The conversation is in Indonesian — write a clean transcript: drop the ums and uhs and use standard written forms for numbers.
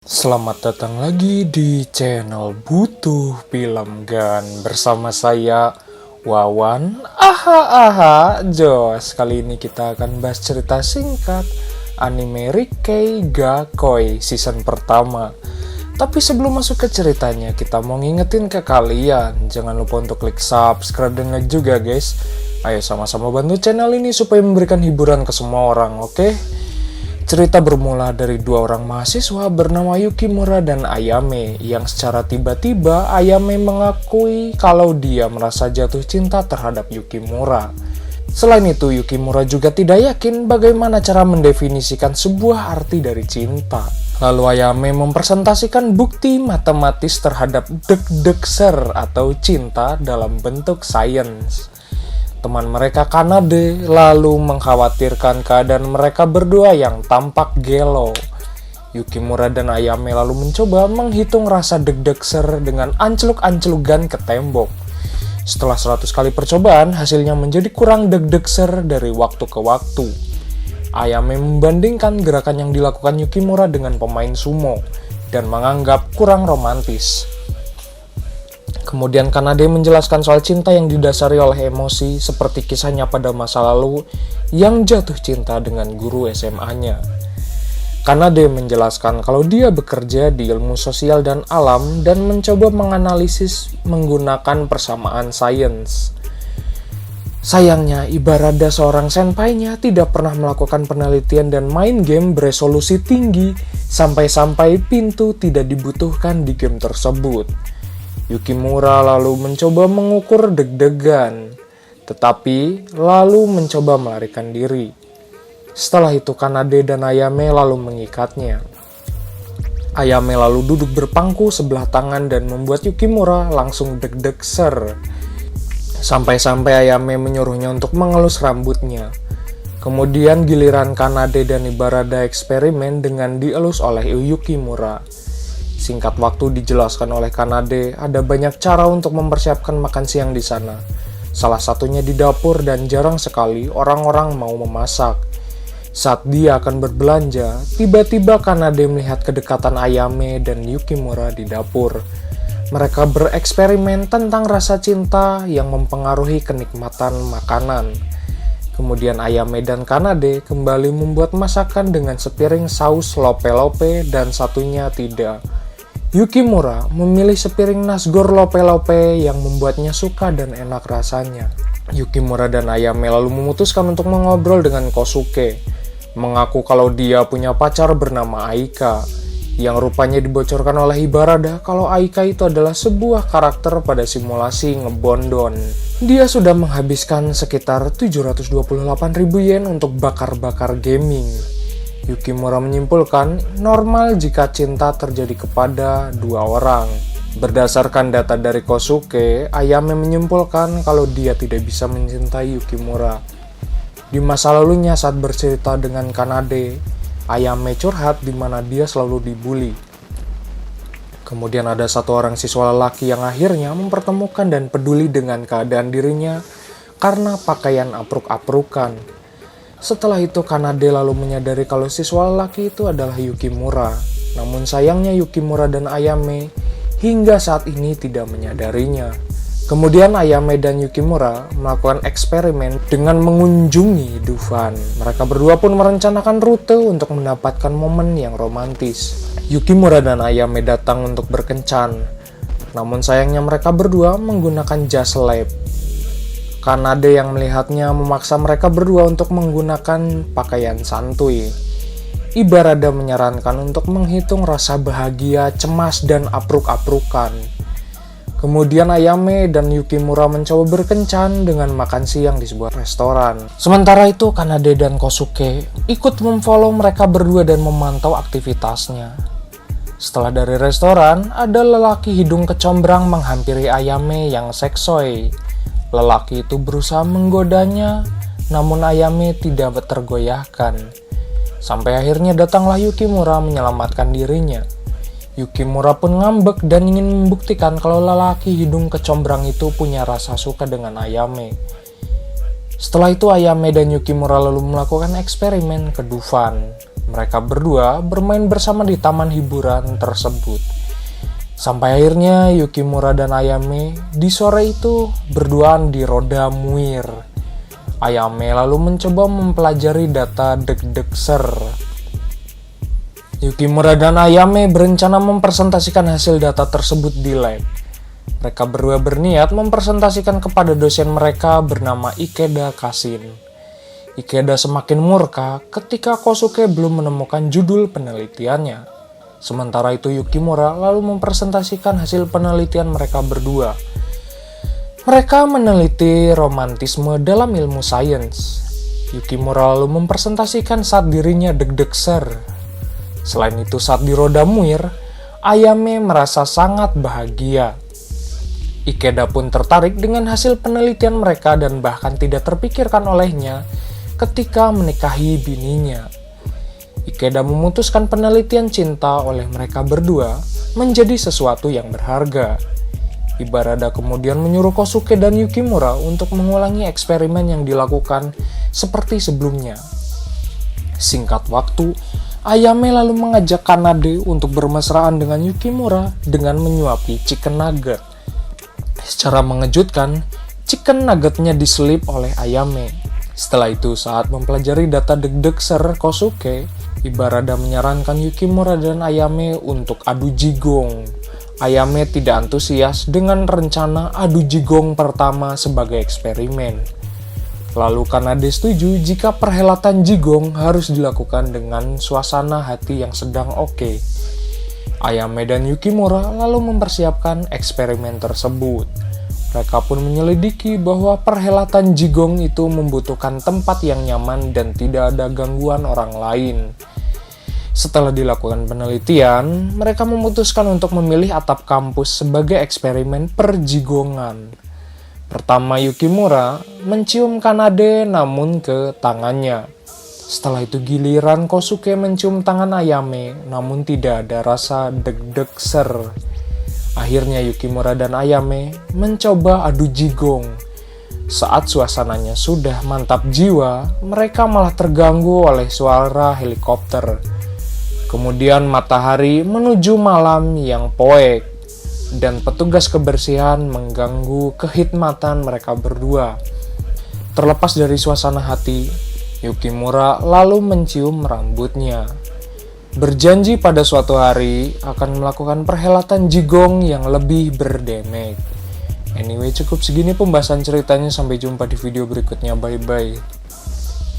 Selamat datang lagi di channel Butuh Film Gan bersama saya Wawan. Jos. Kali ini kita akan bahas cerita singkat anime Rikkei ga Koi season pertama. Tapi sebelum masuk ke ceritanya, kita mau ngingetin ke kalian, jangan lupa untuk klik subscribe dan like juga guys. Ayo sama-sama bantu channel ini supaya memberikan hiburan ke semua orang, oke? Cerita bermula dari dua orang mahasiswa bernama Yukimura dan Ayame, yang secara tiba-tiba Ayame mengakui kalau dia merasa jatuh cinta terhadap Yukimura. Selain itu, Yukimura juga tidak yakin bagaimana cara mendefinisikan sebuah arti dari cinta. Lalu Ayame mempresentasikan bukti matematis terhadap deukdeukser atau cinta dalam bentuk sains. Teman mereka Kanade lalu mengkhawatirkan keadaan mereka berdua yang tampak gelo. Yukimura dan Ayame lalu mencoba menghitung rasa deukdeukser dengan ancluk-anclugan ke tembok. Setelah 100 kali percobaan, hasilnya menjadi kurang deukdeukser dari waktu ke waktu. Ayame membandingkan gerakan yang dilakukan Yukimura dengan pemain sumo dan menganggap kurang romantis. Kemudian Kanade menjelaskan soal cinta yang didasari oleh emosi seperti kisahnya pada masa lalu yang jatuh cinta dengan guru SMA-nya. Kanade menjelaskan kalau dia bekerja di ilmu sosial dan alam dan mencoba menganalisis menggunakan persamaan sains. Sayangnya, Ibarada seorang senpainya tidak pernah melakukan penelitian dan main game beresolusi tinggi sampai-sampai pintu tidak dibutuhkan di game tersebut. Yukimura lalu mencoba mengukur deg-degan, tetapi lalu mencoba melarikan diri. Setelah itu Kanade dan Ayame lalu mengikatnya. Ayame lalu duduk berpangku sebelah tangan dan membuat Yukimura langsung deg-degser. Sampai-sampai Ayame menyuruhnya untuk mengelus rambutnya. Kemudian giliran Kanade dan Ibarada eksperimen dengan dielus oleh Yukimura. Singkat waktu dijelaskan oleh Kanade, ada banyak cara untuk mempersiapkan makan siang di sana. Salah satunya di dapur dan jarang sekali orang-orang mau memasak. Saat dia akan berbelanja, tiba-tiba Kanade melihat kedekatan Ayame dan Yukimura di dapur. Mereka bereksperimen tentang rasa cinta yang mempengaruhi kenikmatan makanan. Kemudian Ayame dan Kanade kembali membuat masakan dengan sepiring saus lope-lope dan satunya tidak. Yukimura memilih sepiring nasgor lope-lope yang membuatnya suka dan enak rasanya. Yukimura dan Ayame lalu memutuskan untuk mengobrol dengan Kosuke, mengaku kalau dia punya pacar bernama Aika, yang rupanya dibocorkan oleh Ibarada kalau Aika itu adalah sebuah karakter pada simulasi ngebondon. Dia sudah menghabiskan sekitar 728.000 yen untuk bakar-bakar gaming. Yukimura menyimpulkan normal jika cinta terjadi kepada dua orang. Berdasarkan data dari Kosuke, Ayame menyimpulkan kalau dia tidak bisa mencintai Yukimura. Di masa lalunya saat bercerita dengan Kanade, Ayame curhat di mana dia selalu dibully. Kemudian ada satu orang siswa lelaki yang akhirnya mempertemukan dan peduli dengan keadaan dirinya karena pakaian apruk-aprukan. Setelah itu Kanade lalu menyadari kalau siswa lelaki itu adalah Yukimura. Namun sayangnya Yukimura dan Ayame hingga saat ini tidak menyadarinya. Kemudian Ayame dan Yukimura melakukan eksperimen dengan mengunjungi Dufan. Mereka berdua pun merencanakan rute untuk mendapatkan momen yang romantis. Yukimura dan Ayame datang untuk berkencan. Namun sayangnya mereka berdua menggunakan jas lab. Kanade yang melihatnya memaksa mereka berdua untuk menggunakan pakaian santuy. Ibarada menyarankan untuk menghitung rasa bahagia, cemas, dan apruk-aprukan. Kemudian Ayame dan Yukimura mencoba berkencan dengan makan siang di sebuah restoran. Sementara itu Kanade dan Kosuke ikut memfollow mereka berdua dan memantau aktivitasnya. Setelah dari restoran, ada lelaki hidung kecombrang menghampiri Ayame yang seksoi. Lelaki itu berusaha menggodanya, namun Ayame tidak tergoyahkan. Sampai akhirnya datanglah Yukimura menyelamatkan dirinya. Yukimura pun ngambek dan ingin membuktikan kalau lelaki hidung kecombrang itu punya rasa suka dengan Ayame. Setelah itu Ayame dan Yukimura lalu melakukan eksperimen ke Dufan. Mereka berdua bermain bersama di taman hiburan tersebut. Sampai akhirnya Yukimura dan Ayame di sore itu berduaan di roda Muir. Ayame lalu mencoba mempelajari data Degdegser. Yukimura dan Ayame berencana mempresentasikan hasil data tersebut di lab. Mereka berdua berniat mempresentasikan kepada dosen mereka bernama Ikeda Kashin. Ikeda semakin murka ketika Kosuke belum menemukan judul penelitiannya. Sementara itu Yukimura lalu mempresentasikan hasil penelitian mereka berdua. Mereka meneliti romantisme dalam ilmu sains. Yukimura lalu mempresentasikan saat dirinya deg-degser. Selain itu saat di roda Muir, Ayame merasa sangat bahagia. Ikeda pun tertarik dengan hasil penelitian mereka dan bahkan tidak terpikirkan olehnya ketika menikahi bininya. Ikeda memutuskan penelitian cinta oleh mereka berdua menjadi sesuatu yang berharga. Ibarada kemudian menyuruh Kosuke dan Yukimura untuk mengulangi eksperimen yang dilakukan seperti sebelumnya. Singkat waktu, Ayame lalu mengajak Kanade untuk bermesraan dengan Yukimura dengan menyuapi chicken nugget. Secara mengejutkan, chicken nuggetnya diselip oleh Ayame. Setelah itu, saat mempelajari data Degdegser Kosuke, Ibarada menyarankan Yukimura dan Ayame untuk adu jigong. Ayame tidak antusias dengan rencana adu jigong pertama sebagai eksperimen. Lalu Kanade setuju jika perhelatan jigong harus dilakukan dengan suasana hati yang sedang oke. Ayame dan Yukimura lalu mempersiapkan eksperimen tersebut. Mereka pun menyelidiki bahwa perhelatan jigong itu membutuhkan tempat yang nyaman dan tidak ada gangguan orang lain. Setelah dilakukan penelitian, mereka memutuskan untuk memilih atap kampus sebagai eksperimen perjigongan. Pertama, Yukimura mencium Kanade namun ke tangannya. Setelah itu giliran Kosuke mencium tangan Ayame namun tidak ada rasa deg-degser. Akhirnya Yukimura dan Ayame mencoba adu jigong. Saat suasananya sudah mantap jiwa, mereka malah terganggu oleh suara helikopter. Kemudian matahari menuju malam yang poek, dan petugas kebersihan mengganggu kehikmatan mereka berdua. Terlepas dari suasana hati, Yukimura lalu mencium rambutnya. Berjanji pada suatu hari akan melakukan perhelatan jigong yang lebih berdemek. Anyway, cukup segini pembahasan ceritanya. Sampai jumpa di video berikutnya. Bye-bye.